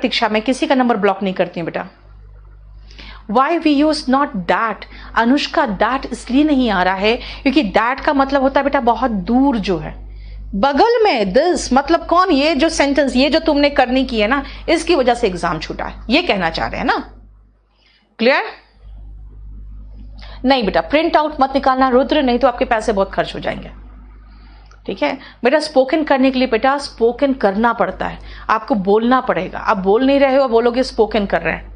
प्रतीक्षा, मैं किसी का नंबर ब्लॉक नहीं करती हूँ बेटा। Why we use not that, Anushka that इसलिए नहीं आ रहा है क्योंकि दैट का मतलब होता है बेटा बहुत दूर जो है, बगल में। दिस मतलब कौन, ये जो सेंटेंस, ये जो तुमने करनी की है ना, इसकी वजह से एग्जाम छूटा है, ये कहना चाह रहे हैं ना। क्लियर? नहीं बेटा, प्रिंट आउट मत निकालना रुद्र, नहीं तो आपके पैसे बहुत खर्च हो जाएंगे। ठीक है बेटा, स्पोकन करने के लिए बेटा स्पोकन करना पड़ता है, आपको बोलना पड़ेगा। आप बोल नहीं रहे हो, बोलोगे स्पोकन कर रहे हैं।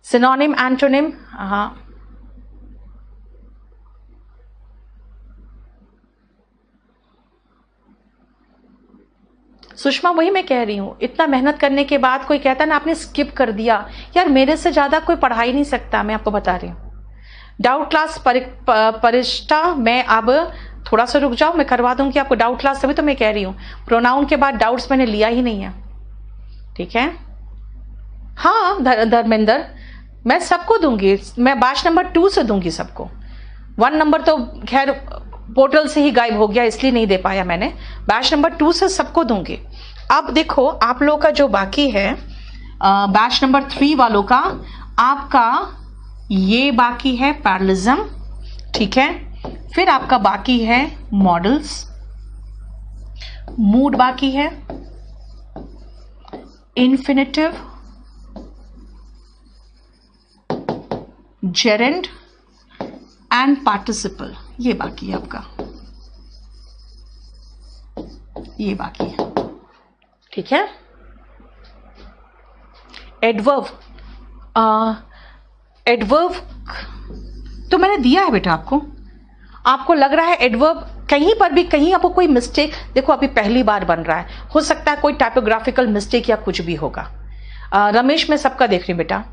सिनोनिम, एंटोनिम, हाँ सुषमा, वही मैं कह रही हूं, इतना मेहनत करने के बाद कोई कहता ना आपने स्किप कर दिया, यार मेरे से ज्यादा कोई पढ़ा ही नहीं सकता, मैं आपको बता रही हूं। डाउट क्लास परिष्ठा, मैं अब थोड़ा सा रुक जाओ, मैं करवा दूंगी आपको डाउट क्लास, तभी तो मैं कह रही हूँ प्रोनाउन के बाद डाउट्स मैंने लिया ही नहीं है। ठीक है, हाँ धर्मेंद्र, मैं सबको दूंगी, मैं बैच नंबर 2 से दूंगी सबको। 1 नंबर तो खैर पोर्टल से ही गायब हो गया, इसलिए नहीं दे पाया मैंने। बैच नंबर 2 से सबको दूंगी। अब देखो आप लोगों का जो बाकी है बैच नंबर 3 वालों का, आपका ये बाकी है पैरलिज्म, ठीक है, फिर आपका बाकी है मॉडल्स, मूड बाकी है, इन्फिनिटिव, जेरेंड एंड पार्टिसिपल, ये बाकी है आपका, ये बाकी है। ठीक है, एडवर्ब, एडवर्ब तो मैंने दिया है बेटा आपको। आपको लग रहा है एडवर्ब कहीं पर भी, कहीं आपको कोई मिस्टेक, देखो अभी पहली बार बन रहा है, हो सकता है कोई टाइपोग्राफिकल मिस्टेक या कुछ भी होगा। रमेश, मैं सबका देख रही हूँ बेटा,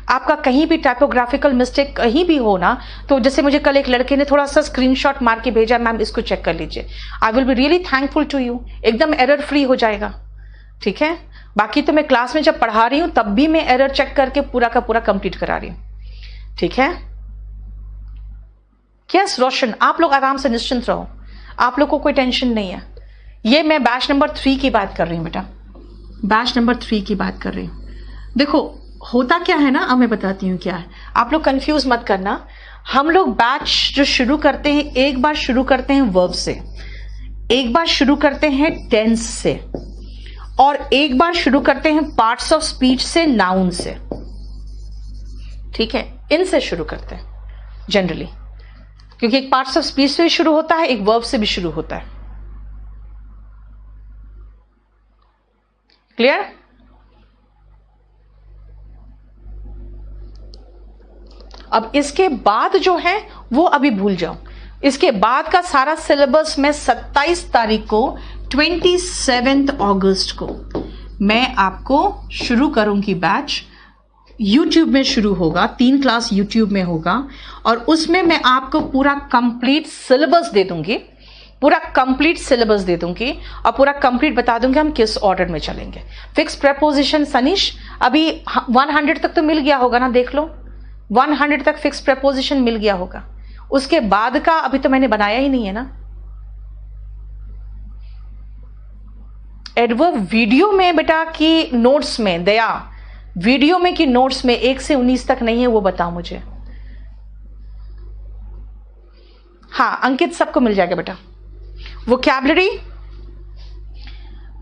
आपका कहीं भी टाइपोग्राफिकल मिस्टेक कहीं भी हो ना, तो जैसे मुझे कल एक लड़के ने थोड़ा सा स्क्रीनशॉट मार के भेजा, मैम इसको चेक कर लीजिए, I will be really thankful to you, एकदम एरर फ्री हो जाएगा। ठीक है, बाकी तो मैं क्लास में जब पढ़ा रही हूं तब भी मैं एरर चेक करके पूरा का पूरा कंप्लीट करा रही हूं। ठीक है, यस रोशन, आप लोग आराम से निश्चिंत रहो, आप लोग को कोई टेंशन नहीं है। ये मैं बैच नंबर 3 की बात कर रही हूं बेटा, बैच नंबर 3 की बात कर रही हूं। देखो होता क्या है ना, अब मैं बताती हूँ क्या है, आप लोग कंफ्यूज मत करना। हम लोग बैच जो शुरू करते हैं, एक बार शुरू करते हैं वर्ब से, एक बार शुरू करते हैं टेंस से, और एक बार शुरू करते हैं पार्ट्स ऑफ स्पीच से, नाउन से। ठीक है, इनसे शुरू करते हैं जनरली, क्योंकि एक पार्ट्स ऑफ स्पीच से भी शुरू होता है, एक वर्ब से भी शुरू होता है। क्लियर? अब इसके बाद जो है वो अभी भूल जाओ, इसके बाद का सारा सिलेबस मैं 27 तारीख को 27 अगस्त को मैं आपको शुरू करूंगी बैच। YouTube में शुरू होगा, 3 क्लास YouTube में होगा, और उसमें मैं आपको पूरा कंप्लीट सिलेबस दे दूंगी, पूरा कंप्लीट सिलेबस दे दूंगी, और पूरा कंप्लीट बता दूंगी हम किस ऑर्डर में चलेंगे। फिक्स प्रेपोजिशन सनीश अभी 100 तक तो मिल गया होगा ना, देख लो 100 तक फिक्स प्रेपोजिशन मिल गया होगा। उसके बाद का अभी तो मैंने बनाया ही नहीं है ना। एडवर्ब वीडियो में बेटा की नोट्स में, दया वीडियो में की नोट्स में 1 से 19 तक नहीं है, वो बताओ मुझे। हाँ अंकित, सबको मिल जाएगा बेटा। वोकैबुलरी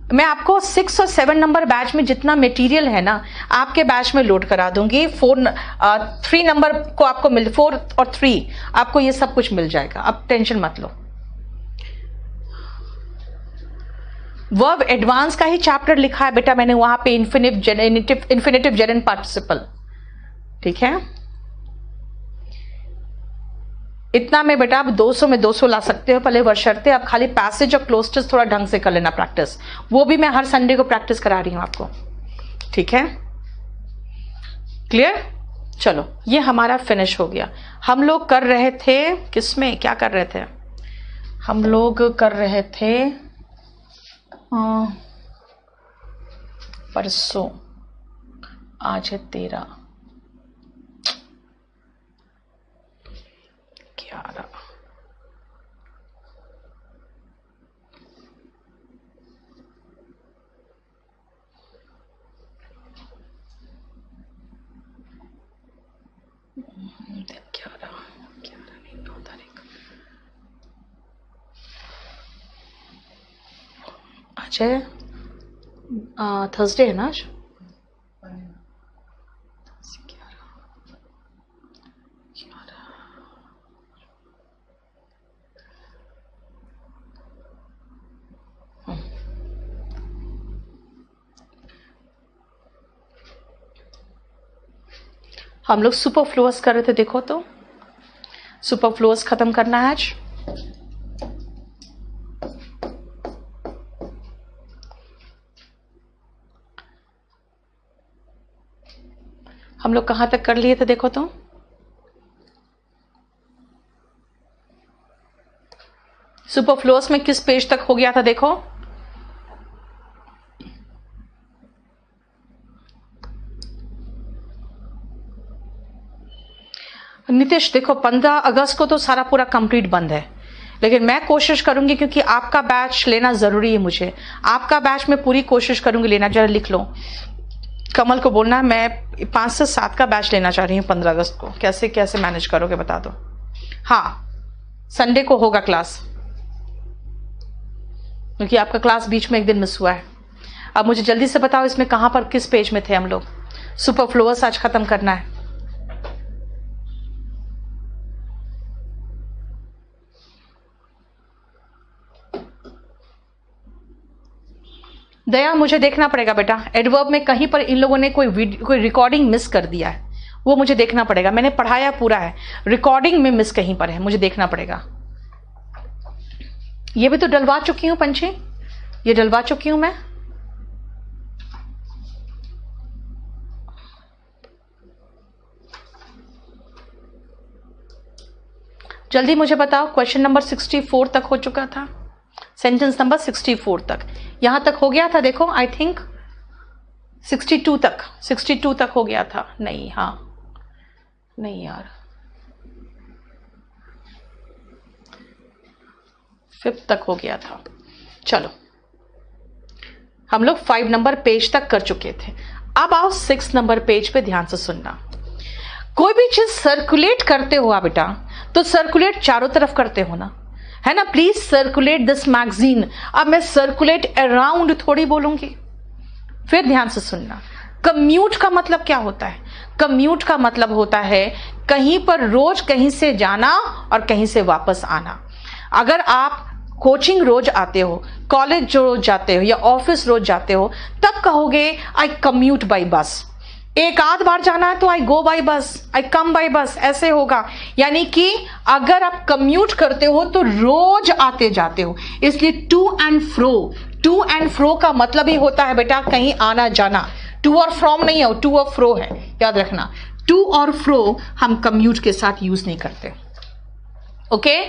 मैं आपको 6 और 7 नंबर बैच में जितना मटेरियल है ना, आपके बैच में लोड करा दूंगी। 3 नंबर को आपको 4 और 3 आपको ये सब कुछ मिल जाएगा, अब टेंशन मत लो। वर्ब एडवांस का ही चैप्टर लिखा है बेटा मैंने वहां पे, इन्फिनिटिव जेरेंड पार्टिसिपल। ठीक है, इतना में बेटा आप 200 में 200 ला सकते हो, पहले बशर्ते आप खाली पैसेज और क्लोस्टर्स थोड़ा ढंग से कर लेना प्रैक्टिस, वो भी मैं हर संडे को प्रैक्टिस करा रही हूं आपको। ठीक है, क्लियर? चलो ये हमारा फिनिश हो गया। हम लोग कर रहे थे किसमें, क्या कर रहे थे हम लोग, कर रहे थे परसों, आज है 13, 11, आज है थर्सडे है ना आज। हम लोग सुपरफ्लुअस कर रहे थे, देखो तो सुपरफ्लुअस खत्म करना है आज। हम लोग कहां तक कर लिए थे देखो तो, सुपरफ्लुअस में किस पेज तक हो गया था देखो। नितेश देखो 15 अगस्त को तो सारा पूरा कंप्लीट बंद है, लेकिन मैं कोशिश करूंगी क्योंकि आपका बैच लेना जरूरी है, मुझे आपका बैच में पूरी कोशिश करूंगी लेना। जरा लिख लो, कमल को बोलना मैं 5 से 7 का बैच लेना चाह रही हूँ 15 अगस्त को। कैसे कैसे मैनेज करोगे बता दो। हाँ संडे को होगा क्लास, क्योंकि आपका क्लास बीच में एक दिन मिस हुआ है। अब मुझे जल्दी से बताओ इसमें कहां पर किस पेज में थे हम लोग। सुपरफ्लुअस आज खत्म करना है। दया मुझे देखना पड़ेगा बेटा, एडवर्ब में कहीं पर इन लोगों ने कोई रिकॉर्डिंग मिस कर दिया है, वो मुझे देखना पड़ेगा। मैंने पढ़ाया पूरा है, रिकॉर्डिंग में मिस कहीं पर है, मुझे देखना पड़ेगा। ये भी तो डलवा चुकी हूं पंछी, ये डलवा चुकी हूं मैं। जल्दी मुझे बताओ, क्वेश्चन नंबर 64 तक हो चुका था, सेंटेंस नंबर 64 तक, यहां तक हो गया था देखो। आई थिंक 62 तक हो गया था। नहीं, हाँ नहीं यार, 5 तक हो गया था। चलो हम लोग 5 नंबर पेज तक कर चुके थे। अब आओ 6 नंबर पेज पे ध्यान से सुनना। कोई भी चीज सर्कुलेट करते हो आप बेटा, तो सर्कुलेट चारों तरफ करते हो ना, है ना। Please circulate this magazine. अब मैं सर्कुलेट अराउंड थोड़ी बोलूंगी। फिर ध्यान से सुनना, कम्यूट का मतलब क्या होता है। कम्यूट का मतलब होता है कहीं पर रोज कहीं से जाना और कहीं से वापस आना। अगर आप कोचिंग रोज आते हो, कॉलेज रोज जाते हो या ऑफिस रोज जाते हो, तब कहोगे आई कम्यूट बाई बस। एक आध बार जाना है तो आई go by bus, I come by bus, ऐसे होगा। यानी कि अगर आप कम्यूट करते हो तो रोज आते जाते हो, इसलिए to and fro. To and fro का मतलब ही होता है बेटा कहीं आना जाना। टू और फ्रॉम नहीं है, टू और फ्रो है, याद रखना। टू और फ्रो हम कम्यूट के साथ यूज नहीं करते। ओके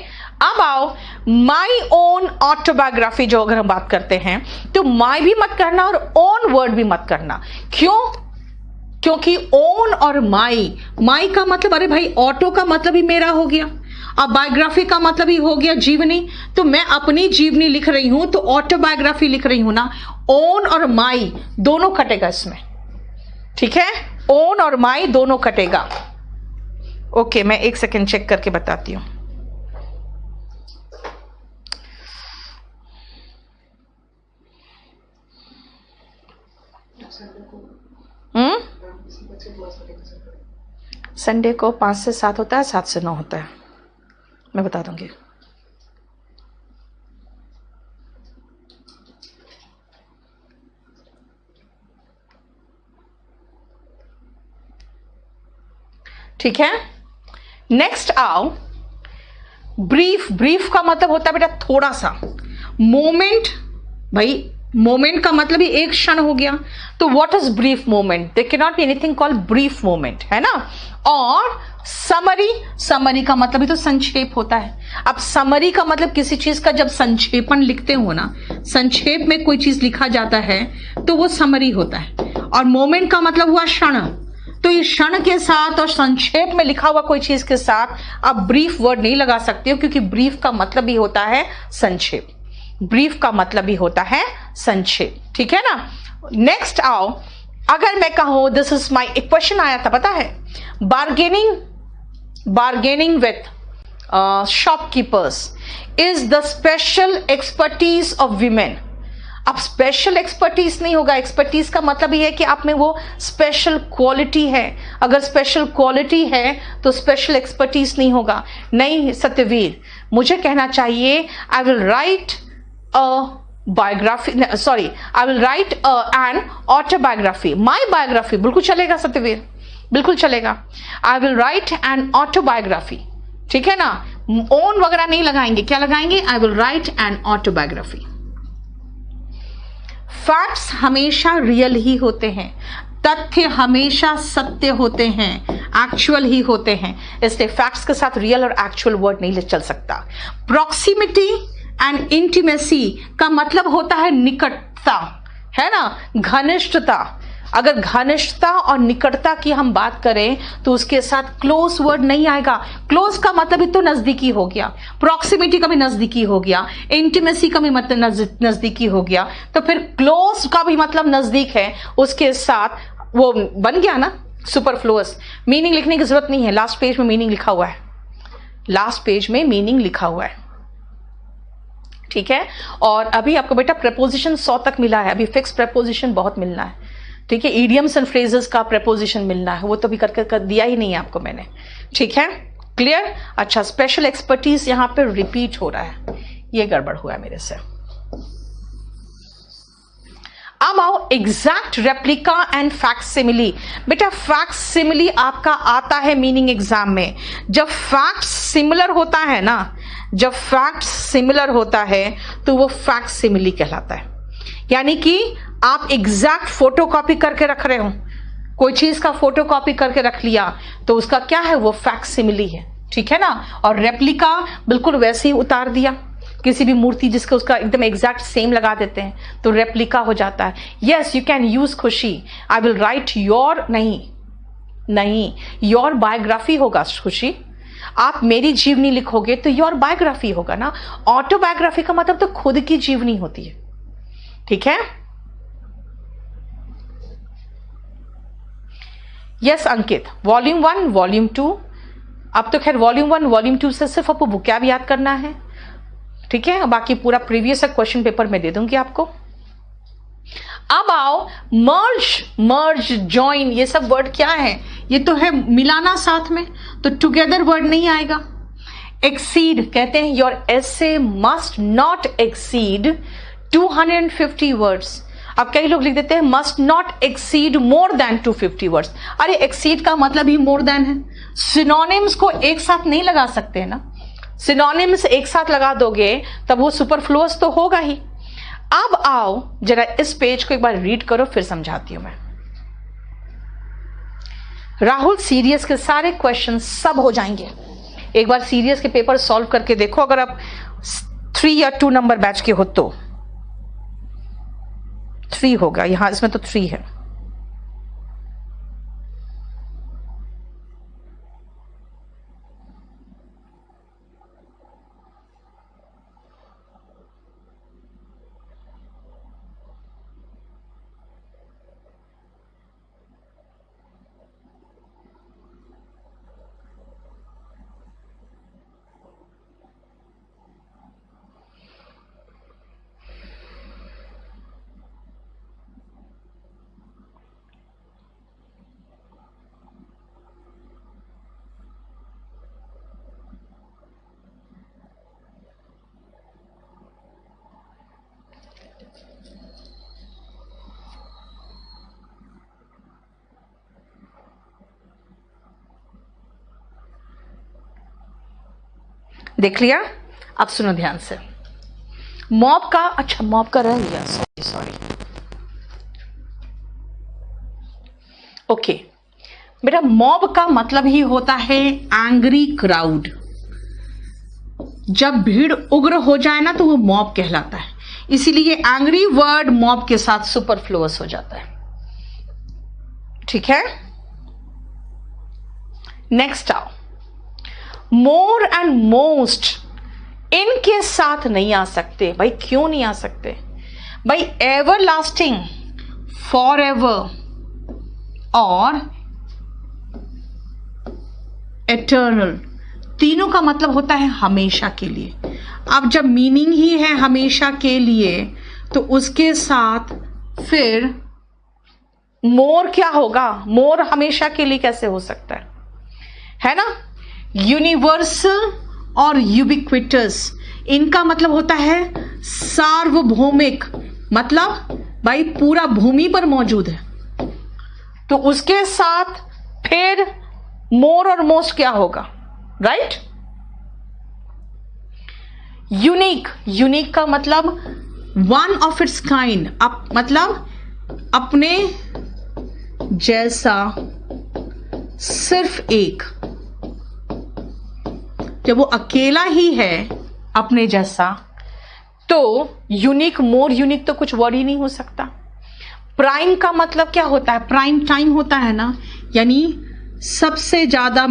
अब आओ माई ओन ऑटोबायोग्राफी, जो अगर हम बात करते हैं तो माई भी मत करना और ओन वर्ड भी मत करना। क्यों? क्योंकि ओन और माई का मतलब, अरे भाई ऑटो का मतलब ही मेरा हो गया, अब बायोग्राफी का मतलब ही हो गया जीवनी। तो मैं अपनी जीवनी लिख रही हूं तो ऑटोबायोग्राफी लिख रही हूं ना। ओन और माई दोनों कटेगा इसमें, ठीक है। ओन और माई दोनों कटेगा। ओके मैं एक सेकेंड चेक करके बताती हूं। संडे को 5 से 7 होता है, 7 से 9 होता है, मैं बता दूंगी। ठीक है, नेक्स्ट आओ ब्रीफ। ब्रीफ का मतलब होता है बेटा थोड़ा सा। मोमेंट, भाई मोमेंट का मतलब ही एक क्षण हो गया, तो what is brief moment? There can not be anything called brief moment, है ना। और समरी, समरी का मतलब ही तो संक्षेप होता है। अब समरी का मतलब किसी चीज का जब संक्षेपण लिखते हो ना, संक्षेप में कोई चीज लिखा जाता है तो वो समरी होता है। और मोमेंट का मतलब हुआ क्षण, तो इस क्षण के साथ और संक्षेप में लिखा हुआ कोई चीज के साथ आप ब्रीफ वर्ड नहीं लगा सकते हो, क्योंकि ब्रीफ का मतलब ही होता है संक्षेप। ब्रीफ का मतलब ही होता है संक्षेप, ठीक है ना। नेक्स्ट आओ, अगर मैं कहूं दिस इज माई, एक क्वेश्चन आया था पता है, bargaining with shopkeepers is the special expertise of women. अब स्पेशल एक्सपर्टीज नहीं होगा। एक्सपर्टीज का मतलब ये है कि आप में वो स्पेशल क्वालिटी है। अगर स्पेशल क्वालिटी है तो स्पेशल एक्सपर्टीज नहीं होगा। नहीं सत्यवीर, मुझे कहना चाहिए I will write a biography, sorry I will write an autobiography. My biography बिल्कुल चलेगा सत्यवीर, बिल्कुल चलेगा। I will write an autobiography, ठीक है ना। ओन वगैरह नहीं लगाएंगे, क्या लगाएंगे? I will write an autobiography. Facts हमेशा रियल ही होते हैं, तथ्य हमेशा सत्य होते हैं, एक्चुअल ही होते हैं, इसलिए फैक्ट्स के साथ रियल और एक्चुअल वर्ड नहीं चल सकता। प्रॉक्सिमिटी एंड इंटीमेसी का मतलब होता है निकटता, है ना, घनिष्ठता। अगर घनिष्ठता और निकटता की हम बात करें तो उसके साथ क्लोज वर्ड नहीं आएगा। क्लोज का मतलब भी तो नजदीकी हो गया, प्रॉक्सिमिटी का भी नजदीकी हो गया, इंटीमेसी का भी मतलब नजदीकी हो गया, तो फिर क्लोज का भी मतलब नजदीक है, उसके साथ वो बन गया ना सुपरफ्लुअस। मीनिंग लिखने की जरूरत नहीं है, लास्ट पेज में मीनिंग लिखा हुआ है, लास्ट पेज में मीनिंग लिखा हुआ है, ठीक है। और अभी आपको बेटा प्रपोजिशन 100 तक मिला है, अभी फिक्स प्रपोजिशन बहुत मिलना है, ठीक है। इडियम्स एंड फ्रेजेस का प्रपोजिशन मिलना है, वो तो भी कर दिया ही नहीं है आपको मैंने, ठीक है, क्लियर। अच्छा, स्पेशल एक्सपर्टीज यहां पे रिपीट हो रहा है, ये गड़बड़ हुआ है मेरे से। अब आओ एग्जैक्ट रेप्लिका एंड फैक्सिमिली। बेटा फैक्सिमिली आपका आता है मीनिंग एग्जाम में। जब फैक्ट सिमिलर होता है ना, जब फैक्ट सिमिलर होता है तो वो फैक्सिमिली कहलाता है। यानी कि आप एग्जैक्ट फोटो कॉपी करके रख रहे हो, कोई चीज का फोटो कॉपी करके रख लिया तो उसका क्या है, वो फैक्सिमिली है, ठीक है ना। और रेप्लिका बिल्कुल वैसे ही उतार दिया, किसी भी मूर्ति जिसका उसका एकदम एग्जैक्ट सेम लगा देते हैं तो रेप्लिका हो जाता है। यस यू कैन यूज खुशी, आई विल राइट योर, नहीं योर बायोग्राफी होगा खुशी। आप मेरी जीवनी लिखोगे तो योर बायोग्राफी होगा ना। ऑटोबायोग्राफी का मतलब तो खुद की जीवनी होती है, ठीक है। यस अंकित, वॉल्यूम 1 वॉल्यूम 2, अब तो खैर वॉल्यूम 1 वॉल्यूम 2 से सिर्फ आपको वोकैब याद करना है, ठीक है। बाकी पूरा प्रीवियस क्वेश्चन पेपर में दे दूंगी आपको। अब आओ मर्ज जॉइन, ये सब वर्ड क्या है, ये तो है मिलाना साथ में, तो टुगेदर वर्ड नहीं आएगा। एक्सीड कहते हैं your essay must not exceed 250 words. अब कई लोग लिख देते हैं must not exceed more than 250 words. अरे एक्सीड का मतलब ही मोर देन है। सिनोनिम्स को एक साथ नहीं लगा सकते ना, सिनोनिम्स एक साथ लगा दोगे तब वो सुपरफ्लुअस तो होगा ही। अब आओ जरा इस पेज को एक बार रीड करो, फिर समझाती हूं मैं। राहुल सीरियस के सारे क्वेश्चन सब हो जाएंगे, एक बार सीरियस के पेपर सॉल्व करके देखो। अगर आप 3 या 2 नंबर बैच के हो तो 3 होगा, यहां इसमें तो 3 है। देख लिया? अब सुनो ध्यान से। मॉब का, अच्छा मॉब का रह गया, सॉरी। ओके बेटा, मॉब का मतलब ही होता है एंग्री क्राउड। जब भीड़ उग्र हो जाए ना तो वो मॉब कहलाता है, इसीलिए एंग्री वर्ड मॉब के साथ सुपरफ्लुअस हो जाता है, ठीक है। नेक्स्ट आओ, मोर एंड मोस्ट, इनके साथ नहीं आ सकते। भाई क्यों नहीं आ सकते? भाई एवर लास्टिंग, फॉर एवर और एटर्नल, तीनों का मतलब होता है हमेशा के लिए। अब जब मीनिंग ही है हमेशा के लिए तो उसके साथ फिर मोर क्या होगा? मोर हमेशा के लिए कैसे हो सकता है ना? यूनिवर्सल और यूबिक्विटस, इनका मतलब होता है सार्वभौमिक, मतलब भाई पूरा भूमि पर मौजूद है। तो उसके साथ फिर मोर और मोस्ट क्या होगा? राइट। यूनिक, यूनिक का मतलब वन ऑफ इट्स काइंड, मतलब अपने जैसा सिर्फ एक। जब वो अकेला ही है अपने जैसा, तो यूनिक, मोर यूनिक तो कुछ वर्ड ही नहीं हो सकता। प्राइम का मतलब क्या होता है? प्राइम टाइम होता है ना, यानी सबसे ज्यादा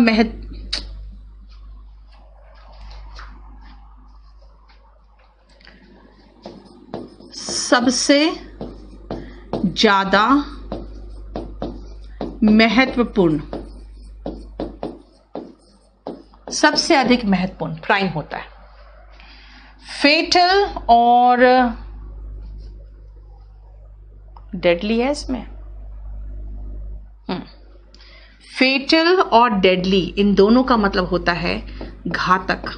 सबसे ज्यादा महत्वपूर्ण, सबसे अधिक महत्वपूर्ण प्राइम होता है। फेटल और डेडली है इसमें। फेटल और डेडली, इन दोनों का मतलब होता है घातक।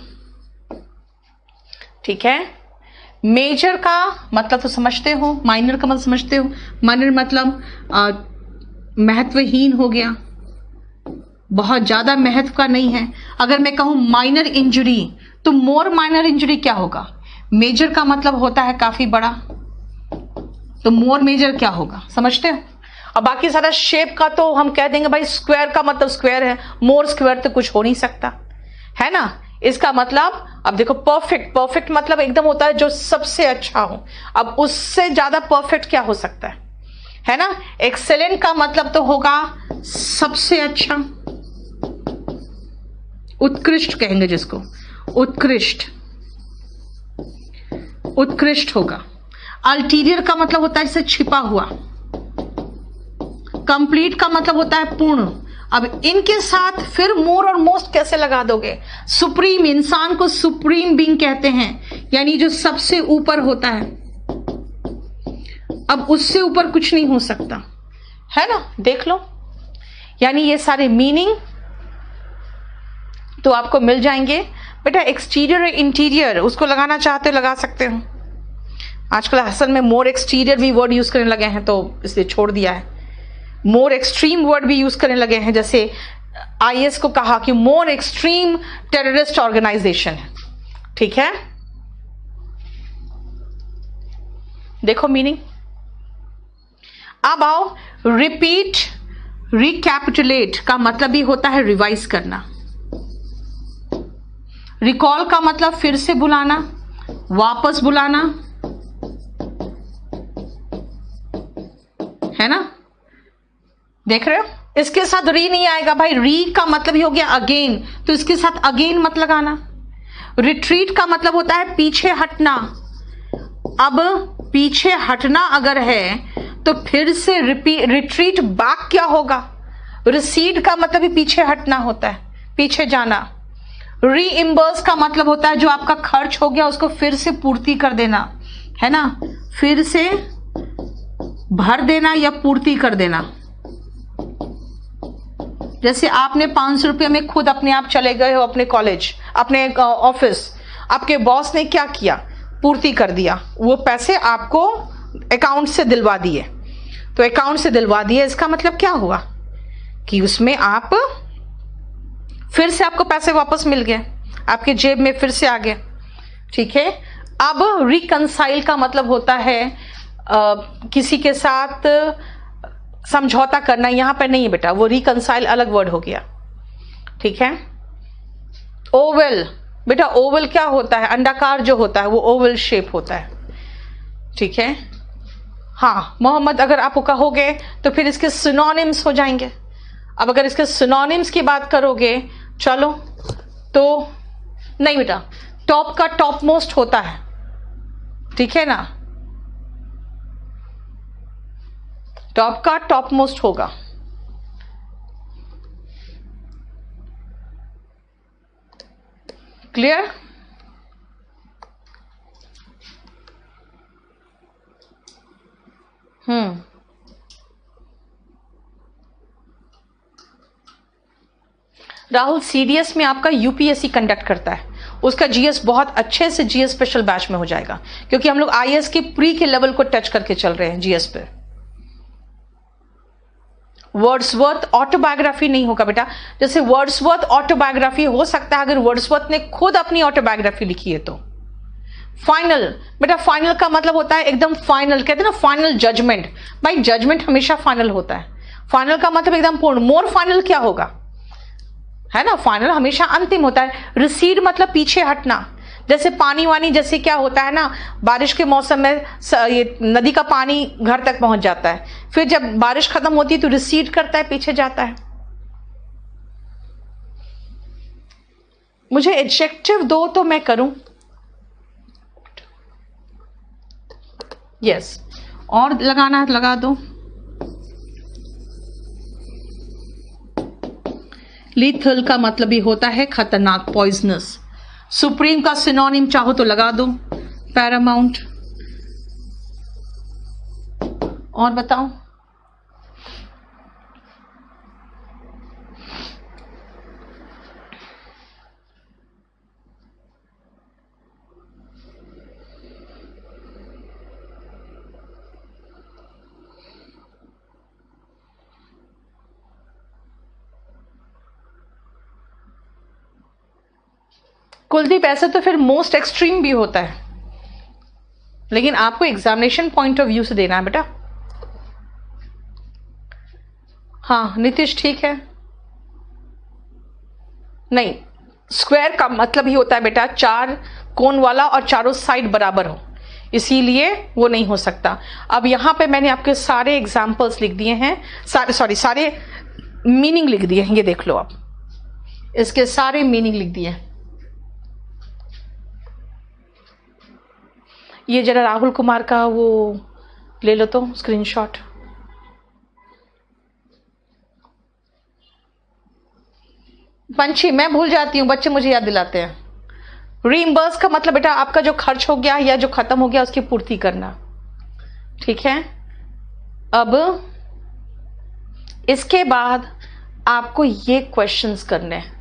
ठीक है। मेजर का मतलब तो समझते हो, माइनर का मतलब समझते हो। माइनर मतलब महत्वहीन हो गया, बहुत ज्यादा महत्व का नहीं है। अगर मैं कहूं माइनर इंजरी, तो मोर माइनर इंजरी क्या होगा? मेजर का मतलब होता है काफी बड़ा, तो मोर मेजर क्या होगा? समझते हो? और बाकी सारा शेप का तो हम कह देंगे भाई स्क्वायर का मतलब स्क्वायर है, मोर स्क्वायर तो कुछ हो नहीं सकता, है ना। इसका मतलब अब देखो, परफेक्ट, परफेक्ट मतलब एकदम होता है जो सबसे अच्छा हो। अब उससे ज्यादा परफेक्ट क्या हो सकता है ना। एक्सेलेंट का मतलब तो होगा सबसे अच्छा, उत्कृष्ट कहेंगे जिसको, उत्कृष्ट, उत्कृष्ट होगा। अल्टीरियर का मतलब होता है इससे छिपा हुआ। कंप्लीट का मतलब होता है पूर्ण। अब इनके साथ फिर मोर और मोस्ट कैसे लगा दोगे? सुप्रीम, इंसान को सुप्रीम बीइंग कहते हैं, यानी जो सबसे ऊपर होता है। अब उससे ऊपर कुछ नहीं हो सकता, है ना। देख लो, यानी ये सारे मीनिंग तो आपको मिल जाएंगे। बेटा एक्सटीरियर और इंटीरियर उसको लगाना चाहते हो लगा सकते हो। आजकल असल में मोर एक्सटीरियर भी वर्ड यूज करने लगे हैं, तो इसलिए छोड़ दिया है। मोर एक्सट्रीम वर्ड भी यूज करने लगे हैं, जैसे आईएस को कहा कि मोर एक्सट्रीम टेररिस्ट ऑर्गेनाइजेशन है। ठीक है, देखो मीनिंग। अब आओ, रिपीट, रिकैपिटुलेट का मतलब भी होता है रिवाइज करना। रिकॉल का मतलब फिर से बुलाना, वापस बुलाना, है ना। देख रहे हो, इसके साथ री नहीं आएगा भाई, री का मतलब ही हो गया अगेन, तो इसके साथ अगेन मत लगाना। रिट्रीट का मतलब होता है पीछे हटना। अब पीछे हटना अगर है तो फिर से रिट्रीट बैक क्या होगा? रिसीड का मतलब ही पीछे हटना होता है, पीछे जाना। रीइम्बर्स का मतलब होता है जो आपका खर्च हो गया उसको फिर से पूर्ति कर देना, है ना, फिर से भर देना या पूर्ति कर देना। जैसे आपने 500 रुपये में खुद अपने आप चले गए हो अपने कॉलेज, अपने ऑफिस, आपके बॉस ने क्या किया? पूर्ति कर दिया, वो पैसे आपको अकाउंट से दिलवा दिए। तो अकाउंट से दिलवा दिए, इसका मतलब क्या हुआ कि उसमें आप फिर से आपको पैसे वापस मिल गए, आपके जेब में फिर से आ गए। ठीक है। अब रिकंसाइल का मतलब होता है किसी के साथ समझौता करना, यहां पर नहीं है बेटा, वो रिकंसाइल अलग वर्ड हो गया। ठीक है। ओवल, बेटा ओवल क्या होता है? अंडाकार जो होता है वो ओवल शेप होता है। ठीक है। हाँ मोहम्मद, अगर आप कहोगे तो फिर इसके सिनोनिम्स हो जाएंगे। अब अगर इसके सिनोनिम्स की बात करोगे, चलो तो नहीं बेटा, टॉप का टॉप मोस्ट होता है। ठीक है ना, टॉप का टॉप मोस्ट होगा। क्लियर? राहुल सीडीएस में आपका यूपीएससी कंडक्ट करता है, उसका जीएस बहुत अच्छे से जीएस स्पेशल बैच में हो जाएगा, क्योंकि हम लोग आईएएस के प्री के लेवल को टच करके चल रहे हैं जीएस पे। वर्ड्सवर्थ ऑटोबायोग्राफी नहीं होगा बेटा, जैसे वर्ड्सवर्थ ऑटोबायोग्राफी हो सकता है अगर वर्ड्सवर्थ ने खुद अपनी ऑटोबायोग्राफी लिखी है तो। फाइनल बेटा, फाइनल का मतलब होता है एकदम फाइनल, कहते हैं ना फाइनल जजमेंट। भाई जजमेंट हमेशा फाइनल होता है, फाइनल का मतलब एकदम पूर्ण। मोर फाइनल क्या होगा, है ना, फाइनल हमेशा अंतिम होता है। रिसीड मतलब पीछे हटना, जैसे पानी वानी, जैसे क्या होता है ना, बारिश के मौसम में ये नदी का पानी घर तक पहुंच जाता है, फिर जब बारिश खत्म होती है तो रिसीड करता है, पीछे जाता है। मुझे एडजेक्टिव दो तो मैं करूं। यस, और लगाना है लगा दो। लीथल का मतलब ही होता है खतरनाक, पॉइजनस। सुप्रीम का सिनोनिम चाहो तो लगा दो, पैरामाउंट। और बताओ। कुलदीप, ऐसे तो फिर मोस्ट एक्सट्रीम भी होता है, लेकिन आपको एग्जामिनेशन पॉइंट ऑफ व्यू से देना है बेटा। हाँ नीतीश ठीक है। नहीं, स्क्वायर का मतलब ही होता है बेटा चार कोन वाला और चारों साइड बराबर हो, इसीलिए वो नहीं हो सकता। अब यहां पे मैंने आपके सारे एग्जाम्पल्स लिख दिए हैं, सारे मीनिंग लिख दिए हैं, ये देख लो आप, इसके सारे मीनिंग लिख दिए हैं। ये जरा राहुल कुमार का वो ले लो तो स्क्रीनशॉट। पंछी, मैं भूल जाती हूँ, बच्चे मुझे याद दिलाते हैं। रीइंबर्स का मतलब बेटा आपका जो खर्च हो गया या जो खत्म हो गया उसकी पूर्ति करना, ठीक है। अब इसके बाद आपको ये क्वेश्चंस करने हैं।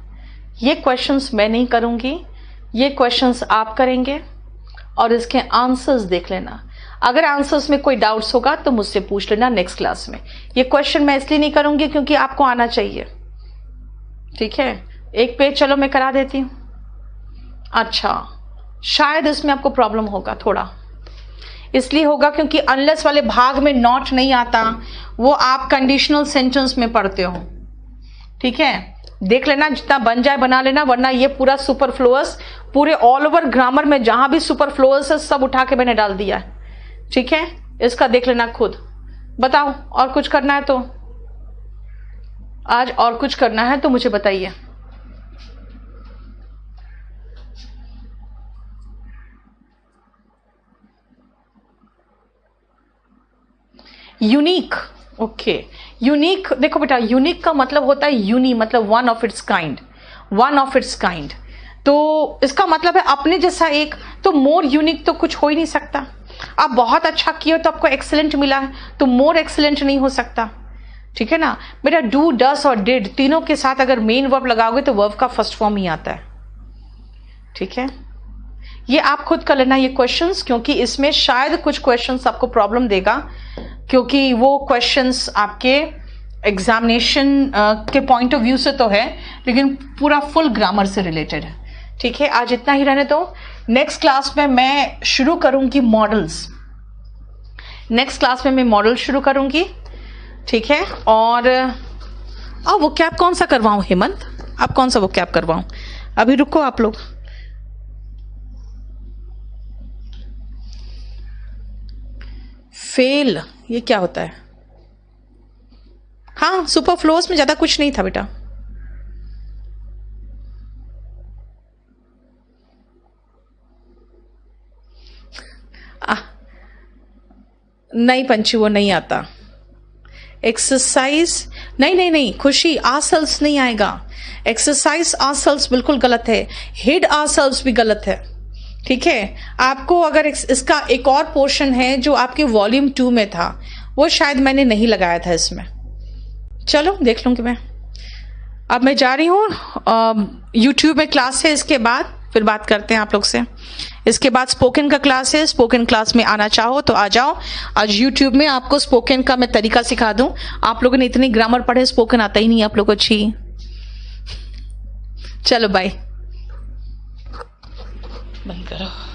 ये क्वेश्चंस मैं नहीं करूंगी, ये क्वेश्चंस आप करेंगे और इसके आंसर्स देख लेना। अगर आंसर्स में कोई डाउट्स होगा तो मुझसे पूछ लेना नेक्स्ट क्लास में। ये क्वेश्चन मैं इसलिए नहीं करूंगी क्योंकि आपको आना चाहिए, ठीक है। एक पेज चलो मैं करा देती हूं। अच्छा, शायद इसमें आपको प्रॉब्लम होगा थोड़ा, इसलिए होगा क्योंकि अनलेस वाले भाग में नॉट नहीं आता, वो आप कंडीशनल सेंटेंस में पढ़ते हो, ठीक है। देख लेना, जितना बन जाए बना लेना, वरना ये पूरा सुपरफ्लुअस, पूरे ऑल ओवर ग्रामर में जहां भी सुपरफ्लुअस है सब उठा के मैंने डाल दिया है, ठीक है। इसका देख लेना खुद। बताओ, और कुछ करना है तो आज, और कुछ करना है तो मुझे बताइए। Unique, okay. यूनिक देखो बेटा, यूनिक का मतलब होता है यूनी, मतलब one of its kind, one of its kind. तो इसका मतलब है अपने जैसा एक। तो मोर यूनिक तो कुछ हो ही नहीं सकता। आप बहुत अच्छा किए तो आपको एक्सीलेंट मिला है, तो मोर एक्सीलेंट नहीं हो सकता, ठीक है ना बेटा। डू, डस और डिड तीनों के साथ अगर मेन वर्ब लगाओगे तो वर्ब का फर्स्ट फॉर्म ही आता है, ठीक है। ये आप खुद कर लेना ये क्वेश्चंस, क्योंकि इसमें शायद कुछ क्वेश्चंस आपको प्रॉब्लम देगा, क्योंकि वो क्वेश्चंस आपके एग्जामिनेशन के पॉइंट ऑफ व्यू से तो है, लेकिन पूरा फुल ग्रामर से रिलेटेड है, ठीक है। आज इतना ही रहने दो। नेक्स्ट क्लास में मैं शुरू करूंगी मॉडल्स, नेक्स्ट क्लास में मैं मॉडल शुरू करूंगी, ठीक है। और वो कैब कौन सा करवाऊं हेमंत, आप कौन सा वो कैब करवाऊं? अभी रुको आप लोग। फेल, ये क्या होता है? हाँ, सुपरफ्लोस में ज्यादा कुछ नहीं था बेटा। नहीं पंची, वो नहीं आता। एक्सरसाइज नहीं खुशी, आरसेल्व्स नहीं आएगा। एक्सरसाइज आरसेल्व्स बिल्कुल गलत है, हिड आरसेल्व्स भी गलत है, ठीक है। आपको अगर इसका एक और पोर्शन है जो आपके वॉल्यूम 2 में था, वो शायद मैंने नहीं लगाया था इसमें। चलो देख लूँगी मैं। अब मैं जा रही हूँ, यूट्यूब में क्लास है, इसके बाद फिर बात करते हैं आप लोग से। इसके बाद स्पोकन का क्लास है, स्पोकन क्लास में आना चाहो तो आ जाओ। आज यूट्यूब में आपको स्पोकन का मैं तरीका सिखा दूं। आप लोगों ने इतनी ग्रामर पढ़े, स्पोकन आता ही नहीं आप लोगों को। अच्छी, चलो बाय, बंद करो।